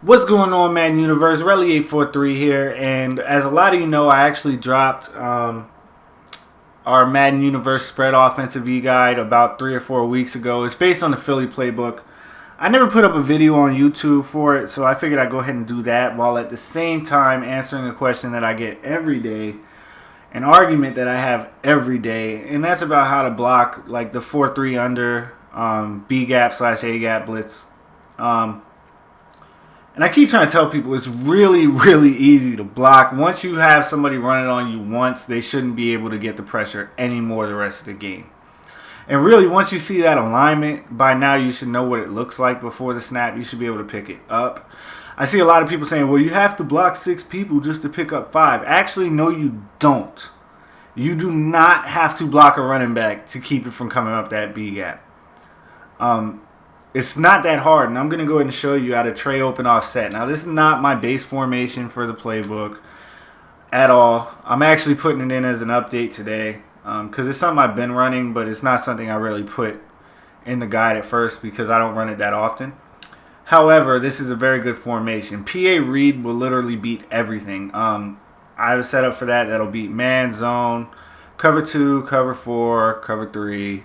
What's going on, Madden Universe? Relly843 here, and as a lot of you know, I actually dropped our Madden Universe spread offensive e-guide about 3 or 4 weeks ago. It's based on the Philly Playbook. I never put up a video on YouTube for it, so I figured I'd go ahead and do that while at the same time answering a question that I get every day, an argument that I have every day, and that's about how to block like the 4-3 under B-gap/A gap blitz. And I keep trying to tell people it's really, really easy to block. Once you have somebody running on you once, they shouldn't be able to get the pressure anymore the rest of the game. And really, once you see that alignment, by now you should know what it looks like before the snap. You should be able to pick it up. I see a lot of people saying, well, you have to block 6 people just to pick up 5. Actually, no, you don't. You do not have to block a running back to keep it from coming up that B gap. It's not that hard, and I'm going to go ahead and show you how to Trey Open Offset. Now, this is not my base formation for the playbook at all. I'm actually putting it in as an update today because it's something I've been running, but it's not something I really put in the guide at first because I don't run it that often. However, this is a very good formation. PA read will literally beat everything. I have a setup for that that'll beat man, zone, cover 2, cover 4, cover 3.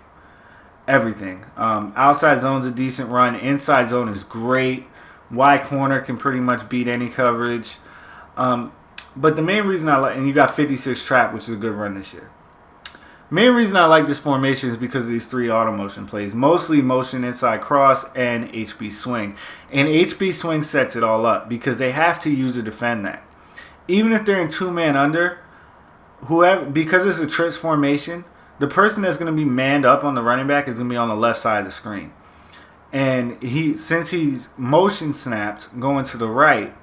Everything. Outside zone's a decent run. Inside zone is great. Y corner can pretty much beat any coverage. But the main reason I like, and you got 56 trap, which is a good run this year. Main reason I like this formation is because of these 3 auto motion plays. Mostly motion inside cross and HB swing. And HB swing sets it all up because they have to use to defend that. Even if they're in 2-man under, whoever, because it's a trips formation, the person that's going to be manned up on the running back is going to be on the left side of the screen. And since he's motion snapped going to the right,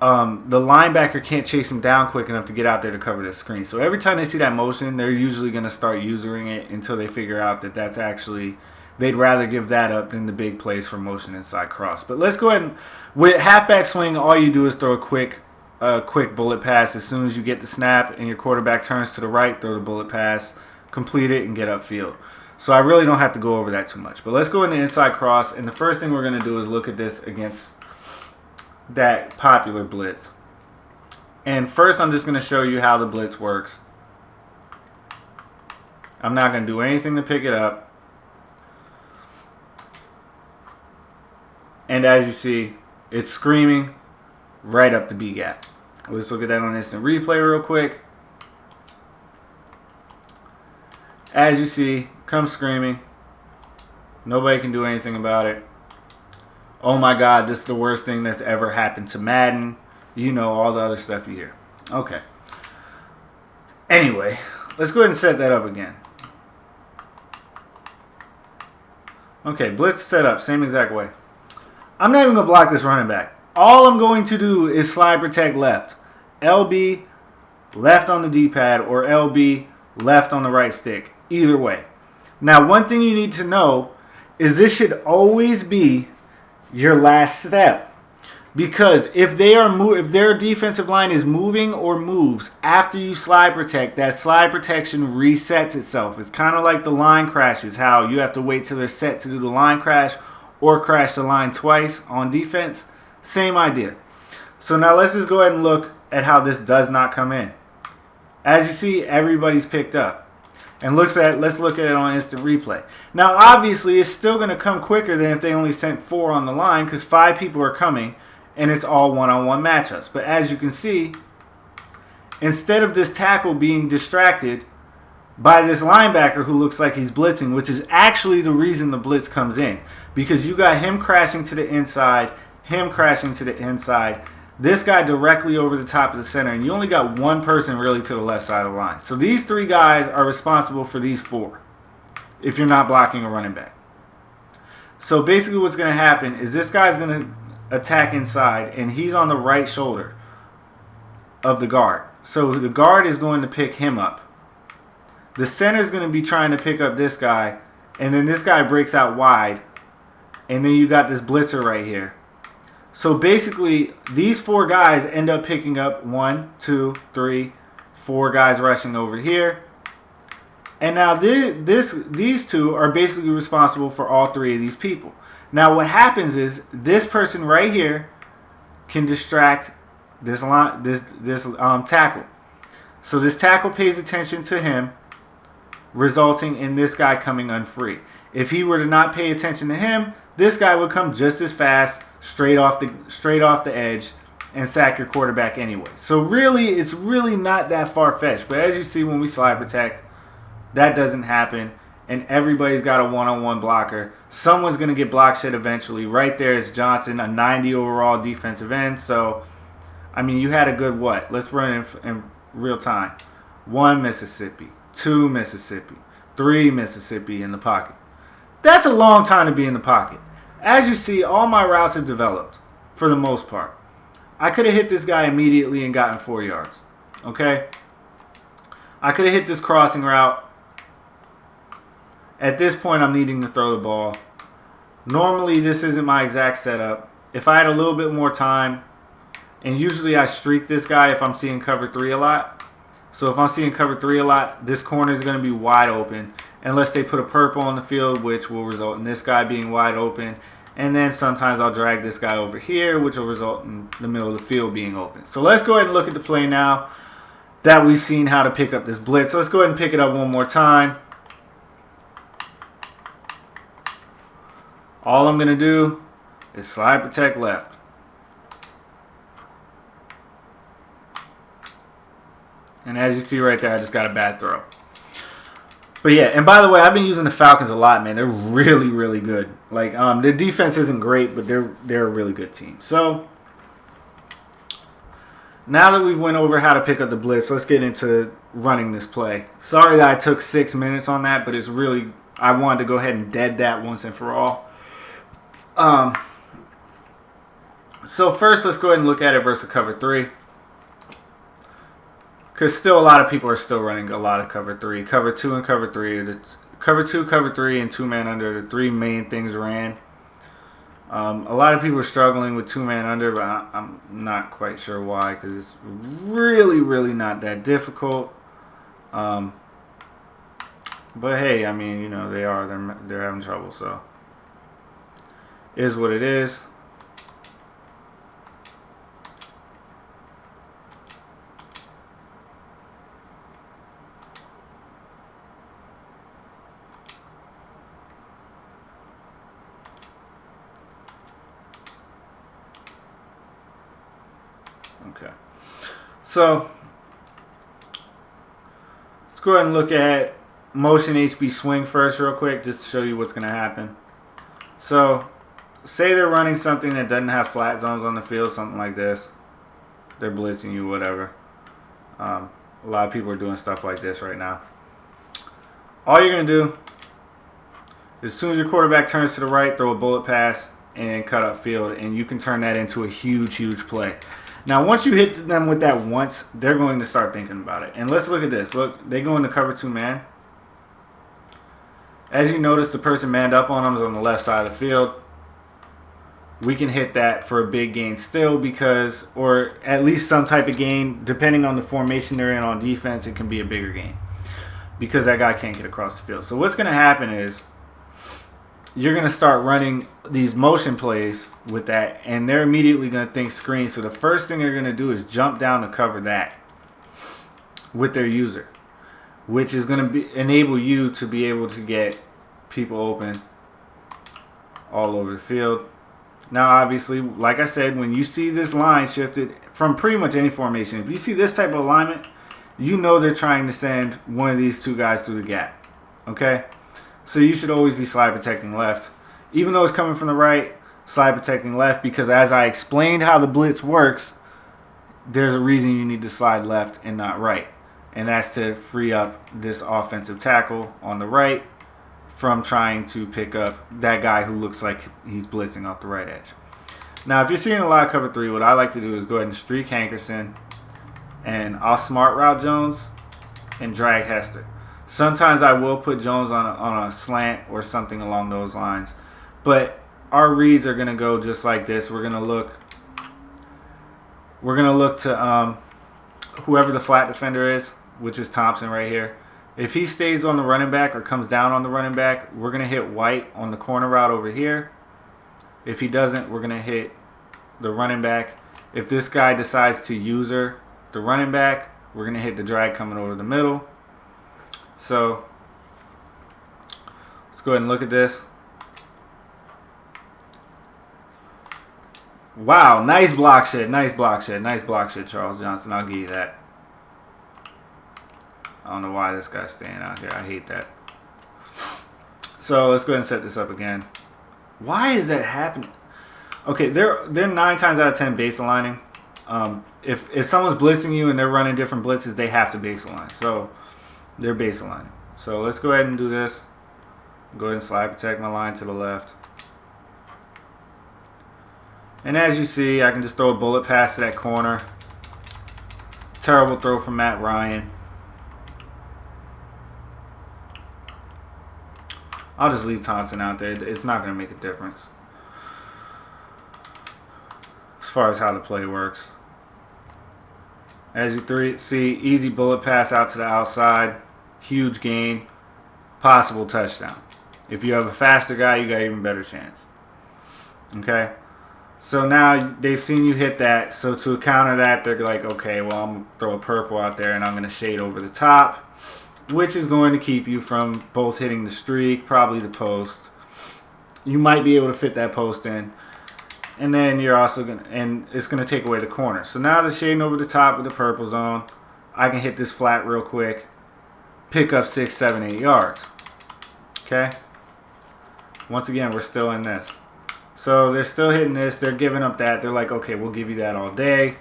the linebacker can't chase him down quick enough to get out there to cover the screen. So every time they see that motion, they're usually going to start using it until they figure out that that's actually, they'd rather give that up than the big plays for motion inside cross. But let's go ahead and, with halfback swing, all you do is throw a quick bullet pass. As soon as you get the snap and your quarterback turns to the right, throw the bullet pass, complete it, and get upfield. So I really don't have to go over that too much. But let's go into inside cross, and the first thing we're going to do is look at this against that popular blitz. And first I'm just going to show you how the blitz works. I'm not going to do anything to pick it up. And as you see, it's screaming right up the B gap. Let's look at that on instant replay real quick. As you see, comes screaming. Nobody can do anything about it. Oh my God, this is the worst thing that's ever happened to Madden. You know, all the other stuff you hear. Okay. Anyway, let's go ahead and set that up again. Okay, blitz set up, same exact way. I'm not even going to block this running back. All I'm going to do is slide protect left. LB left on the D-pad or LB left on the right stick. Either way. Now, one thing you need to know is this should always be your last step. Because if their defensive line is moving or moves after you slide protect, that slide protection resets itself. It's kind of like the line crashes, how you have to wait till they're set to do the line crash or crash the line twice on defense. Same idea. So now let's just go ahead and look at how this does not come in. As you see, everybody's picked up. And let's look at it on instant replay. Now obviously it's still going to come quicker than if they only sent 4 on the line because 5 people are coming and it's all one-on-one matchups. But as you can see, instead of this tackle being distracted by this linebacker who looks like he's blitzing, which is actually the reason the blitz comes in, because you got him crashing to the inside, him crashing to the inside, this guy directly over the top of the center, and you only got one person really to the left side of the line. So these 3 guys are responsible for these 4 if you're not blocking a running back. So basically what's going to happen is this guy's going to attack inside, and he's on the right shoulder of the guard. So the guard is going to pick him up. The center is going to be trying to pick up this guy, and then this guy breaks out wide, and then you got this blitzer right here. So basically, these 4 guys end up picking up 1, 2, 3, 4 guys rushing over here. And now these two are basically responsible for all three of these people. Now what happens is this person right here can distract this tackle. So this tackle pays attention to him, resulting in this guy coming unfree. If he were to not pay attention to him, this guy would come just as fast straight off the edge and sack your quarterback anyway. So really, it's really not that far-fetched. But as you see when we slide protect, that doesn't happen. And everybody's got a one-on-one blocker. Someone's going to get block shit eventually. Right there is Johnson, a 90 overall defensive end. So, I mean, you had a good what? Let's run it in real time. 1 Mississippi, 2 Mississippi, 3 Mississippi in the pocket. That's a long time to be in the pocket. As you see, all my routes have developed for the most part. I could have hit this guy immediately and gotten 4 yards. Okay? I could have hit this crossing route. At this point, I'm needing to throw the ball. Normally, this isn't my exact setup. If I had a little bit more time, and usually I streak this guy if I'm seeing cover 3 a lot. So if I'm seeing cover 3 a lot, this corner is going to be wide open. Unless they put a purple on the field, which will result in this guy being wide open. And then sometimes I'll drag this guy over here, which will result in the middle of the field being open. So let's go ahead and look at the play now that we've seen how to pick up this blitz. Let's go ahead and pick it up one more time. All I'm going to do is slide protect left. And as you see right there, I just got a bad throw. But yeah, and by the way, I've been using the Falcons a lot, man. They're really, really good. Like, their defense isn't great, but they're a really good team. So now that we've went over how to pick up the blitz, let's get into running this play. Sorry that I took 6 minutes on that, but it's really, I wanted to go ahead and dead that once and for all. So first, let's go ahead and look at it versus cover 3. Because still a lot of people are still running a lot of cover 3. Cover 2 and cover 3. Cover 2, cover 3, and 2-man under. The 3 main things ran. A lot of people are struggling with 2-man under, but I'm not quite sure why. Because it's really, really not that difficult. But hey, I mean, you know, they're having trouble, so is what it is. Okay, so let's go ahead and look at motion HB swing first real quick, just to show you what's going to happen. So say they're running something that doesn't have flat zones on the field, something like this. They're blitzing you, whatever. A lot of people are doing stuff like this right now. All you're going to do, as soon as your quarterback turns to the right, throw a bullet pass and cut up field, and you can turn that into a huge, huge play. Now, once you hit them with that once, they're going to start thinking about it. And let's look at this. Look, they go into cover 2 man. As you notice, the person manned up on them is on the left side of the field. We can hit that for a big gain still because, or at least some type of gain, depending on the formation they're in on defense, it can be a bigger gain because that guy can't get across the field. So what's going to happen is you're going to start running these motion plays with that, and they're immediately going to think screen. So the first thing they're going to do is jump down to cover that with their user, which is going to enable you to be able to get people open all over the field. Now, obviously, like I said, when you see this line shifted from pretty much any formation, if you see this type of alignment, you know they're trying to send one of these 2 guys through the gap. Okay? So you should always be slide protecting left. Even though it's coming from the right, slide protecting left, because as I explained how the blitz works, there's a reason you need to slide left and not right. And that's to free up this offensive tackle on the right from trying to pick up that guy who looks like he's blitzing off the right edge. Now, if you're seeing a lot of cover 3, what I like to do is go ahead and streak Hankerson, and I'll smart route Jones and drag Hester. Sometimes I will put Jones on a slant or something along those lines. But our reads are going to go just like this. We're going to look to whoever the flat defender is, which is Thompson right here. If he stays on the running back or comes down on the running back, we're going to hit white on the corner route over here. If he doesn't, we're going to hit the running back. If this guy decides to user the running back, we're going to hit the drag coming over the middle. So let's go ahead and look at this. Wow, nice block shed, nice block shed, nice block shed, Charles Johnson. I'll give you that. I don't know why this guy's staying out here. I hate that. So let's go ahead and set this up again. Why is that happening? Okay, they're 9 times out of 10 base aligning. If someone's blitzing you and they're running different blitzes, they have to base align. So they're base aligning. So let's go ahead and do this. Go ahead and slide protect my line to the left. And as you see, I can just throw a bullet pass to that corner. Terrible throw from Matt Ryan. I'll just leave Thompson out there. It's not going to make a difference as far as how the play works. As you see, easy bullet pass out to the outside. Huge gain. Possible touchdown. If you have a faster guy, you got an even better chance. Okay? So now they've seen you hit that. So to counter that, they're like, okay, well, I'm going to throw a purple out there and I'm going to shade over the top, which is going to keep you from both hitting the streak, probably the post. You might be able to fit that post in. And then you're also going to, and it's going to take away the corner. So now the shading over the top with the purple zone, I can hit this flat real quick, pick up 6, 7, 8 yards. Okay? Once again, we're still in this. So they're still hitting this. They're giving up that. They're like, okay, we'll give you that all day.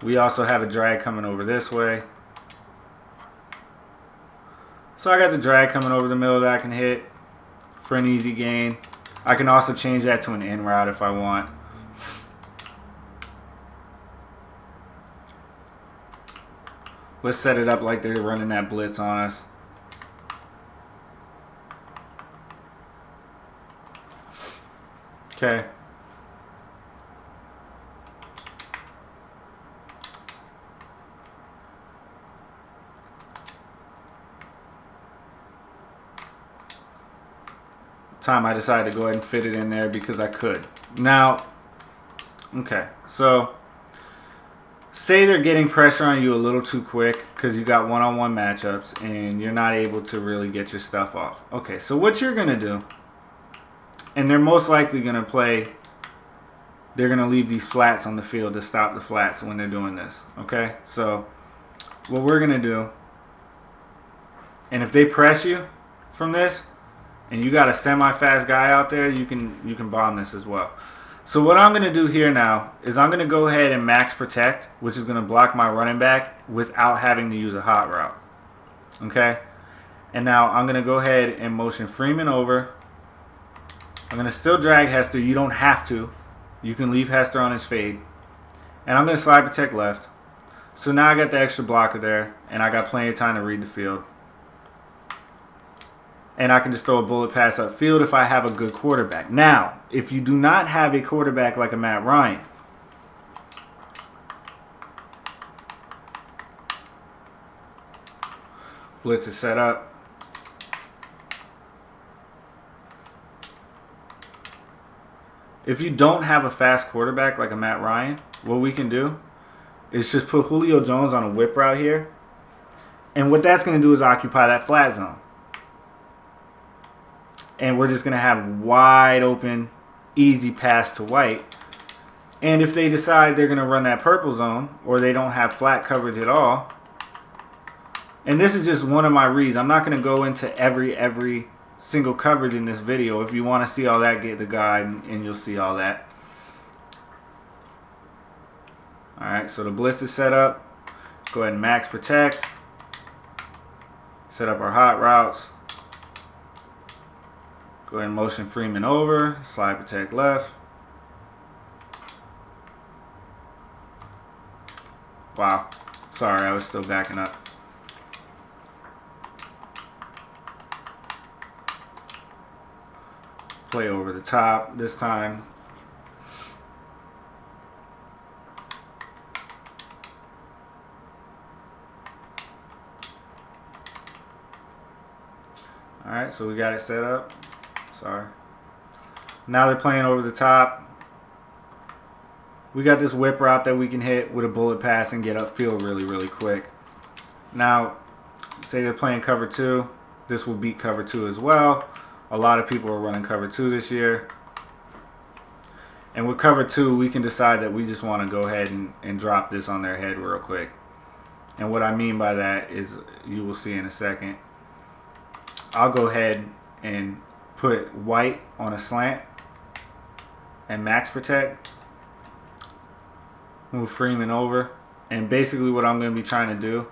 We also have a drag coming over this way. So I got the drag coming over the middle that I can hit for an easy gain. I can also change that to an in route if I want. Let's set it up like they're running that blitz on us. Okay. Time I decided to go ahead and fit it in there because I could. Now, okay, so say they're getting pressure on you a little too quick because you got one-on-one matchups and you're not able to really get your stuff off. Okay, so what you're going to do, and they're most likely going to play, they're going to leave these flats on the field to stop the flats when they're doing this. Okay, so what we're going to do, and if they press you from this, and you got a semi-fast guy out there, you can bomb this as well. So what I'm going to do here now is I'm going to go ahead and max protect, which is going to block my running back without having to use a hot route. Okay? And now I'm going to go ahead and motion Freeman over. I'm going to still drag Hester. You don't have to. You can leave Hester on his fade. And I'm going to slide protect left. So now I got the extra blocker there, and I got plenty of time to read the field. And I can just throw a bullet pass upfield if I have a good quarterback. Now, if you do not have a quarterback like a Matt Ryan, blitz is set up. If you don't have a fast quarterback like a Matt Ryan, what we can do is just put Julio Jones on a whip route here. And what that's going to do is occupy that flat zone. And we're just going to have wide open, easy pass to White. And if they decide they're going to run that purple zone, or they don't have flat coverage at all, and this is just one of my reads. I'm not going to go into every single coverage in this video. If you want to see all that, get the guide and you'll see all that. Alright, so the blitz is set up. Go ahead and max protect. Set up our hot routes. Go ahead and motion Freeman over, slide protect left. Wow, sorry, I was still backing up. Play over the top this time. Alright, so we got it set up. Sorry. Now they're playing over the top. We got this whip route that we can hit with a bullet pass and get upfield really, really quick. Now, say they're playing cover 2. This will beat cover 2 as well. A lot of people are running cover 2 this year. And with cover 2, we can decide that we just want to go ahead and drop this on their head real quick. And what I mean by that is, you will see in a second. I'll go ahead and put white on a slant and max protect. Move Freeman over. And basically what I'm going to be trying to do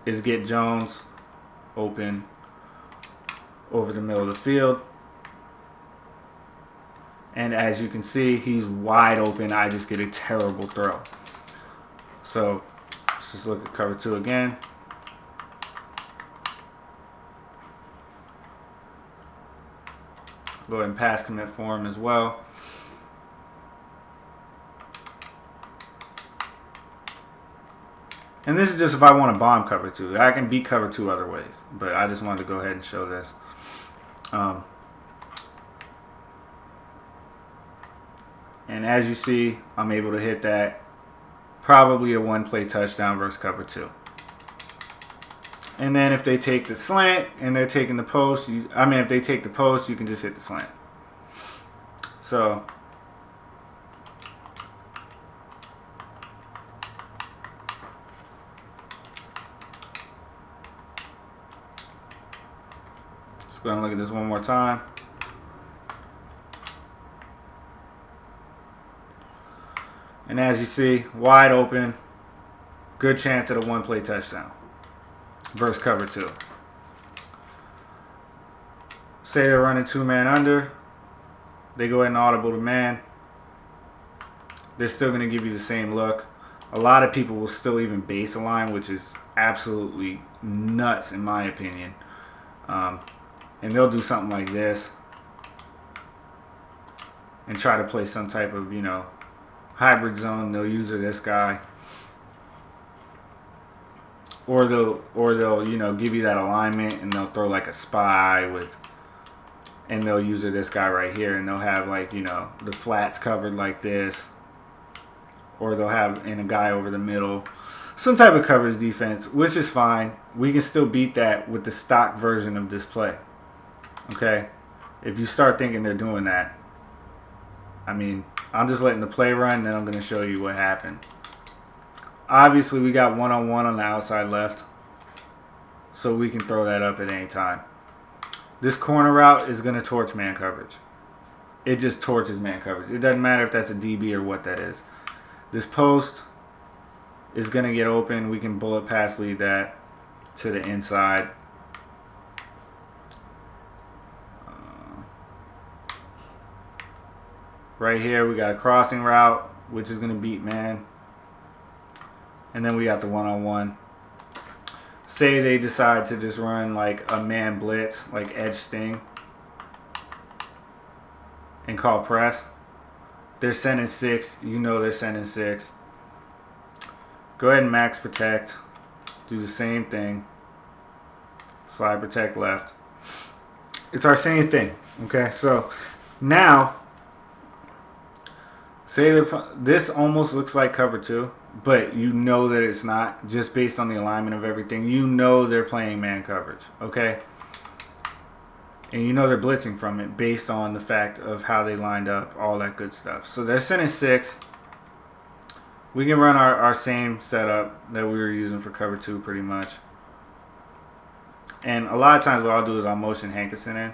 is get Jones open over the middle of the field. And as you can see, he's wide open. I just get a terrible throw. So let's just look at cover 2 again. Go ahead and pass commit for him as well. And this is just if I want to bomb cover 2. I can beat cover 2 other ways. But I just wanted to go ahead and show this. And as you see, I'm able to hit that. Probably a one-play touchdown versus cover 2. And then if they take the slant and they're taking the post, if they take the post, you can just hit the slant. So let's go and look at this one more time. And as you see, wide open, good chance at a one-play touchdown versus cover 2. Say they're running 2-man under. They go ahead and audible to man. They're still going to give you the same look. A lot of people will still even base align, which is absolutely nuts in my opinion. And they'll do something like this and try to play some type of, hybrid zone. They'll use this guy, or they'll give you that alignment and they'll throw like a spy and they'll use this guy right here, and they'll have like the flats covered like this, or they'll have a guy over the middle, some type of coverage defense, which is fine. We can still beat that with the stock version of this play. Okay, if you start thinking they're doing that, I'm just letting the play run, then I'm going to show you what happened. Obviously, we got one-on-one on the outside left, so we can throw that up at any time. This corner route is going to torch man coverage. It just torches man coverage. It doesn't matter if that's a DB or what that is. This post is going to get open. We can bullet pass lead that to the inside. Right here, we got a crossing route, which is going to beat man. And then we got the one-on-one. Say they decide to just run like a man blitz, like edge sting, and call press. They're sending 6. They're sending 6. Go ahead and max protect. Do the same thing. Slide protect left. It's our same thing. Okay, so now, say this almost looks like cover 2, but that it's not, just based on the alignment of everything. They're playing man coverage, okay? And they're blitzing from it based on the fact of how they lined up, all that good stuff. So they're sending 6. We can run our same setup that we were using for cover 2 pretty much. And a lot of times what I'll do is I'll motion Hankerson in.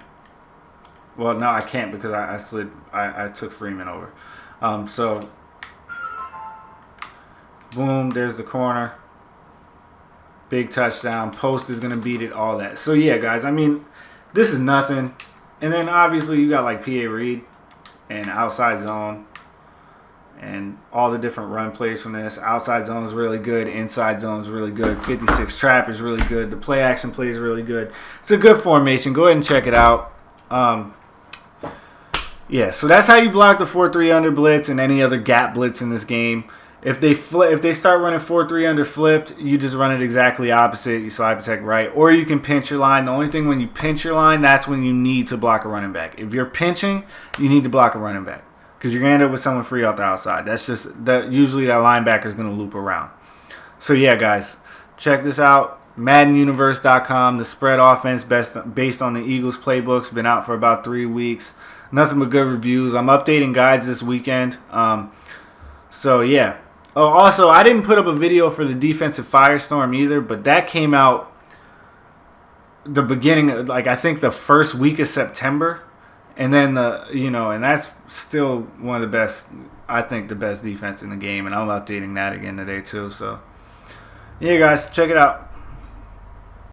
Well, no, I can't because I took Freeman over. So, boom, there's the corner. Big touchdown. Post is going to beat it, all that. So, yeah, guys, this is nothing. And then, obviously, you got, like, PA read and outside zone and all the different run plays from this. Outside zone is really good. Inside zone is really good. 56 trap is really good. The play action play is really good. It's a good formation. Go ahead and check it out. Yeah, so that's how you block the 4-3 under blitz and any other gap blitz in this game. If they start running 4-3 under flipped, you just run it exactly opposite. You slide protect right, or you can pinch your line. The only thing when you pinch your line, that's when you need to block a running back. If you're pinching, you need to block a running back because you're gonna end up with someone free off the outside. That's just that. Usually that linebacker is gonna loop around. So yeah, guys, check this out. MaddenUniverse.com. The spread offense based on the Eagles playbook's been out for about 3 weeks. Nothing but good reviews. I'm updating guides this weekend. So yeah. Oh, also, I didn't put up a video for the defensive firestorm either, but that came out the beginning, like I think the first week of September, and then and that's still one of the best. I think the best defense in the game, and I'm updating that again today too. So yeah, guys, check it out.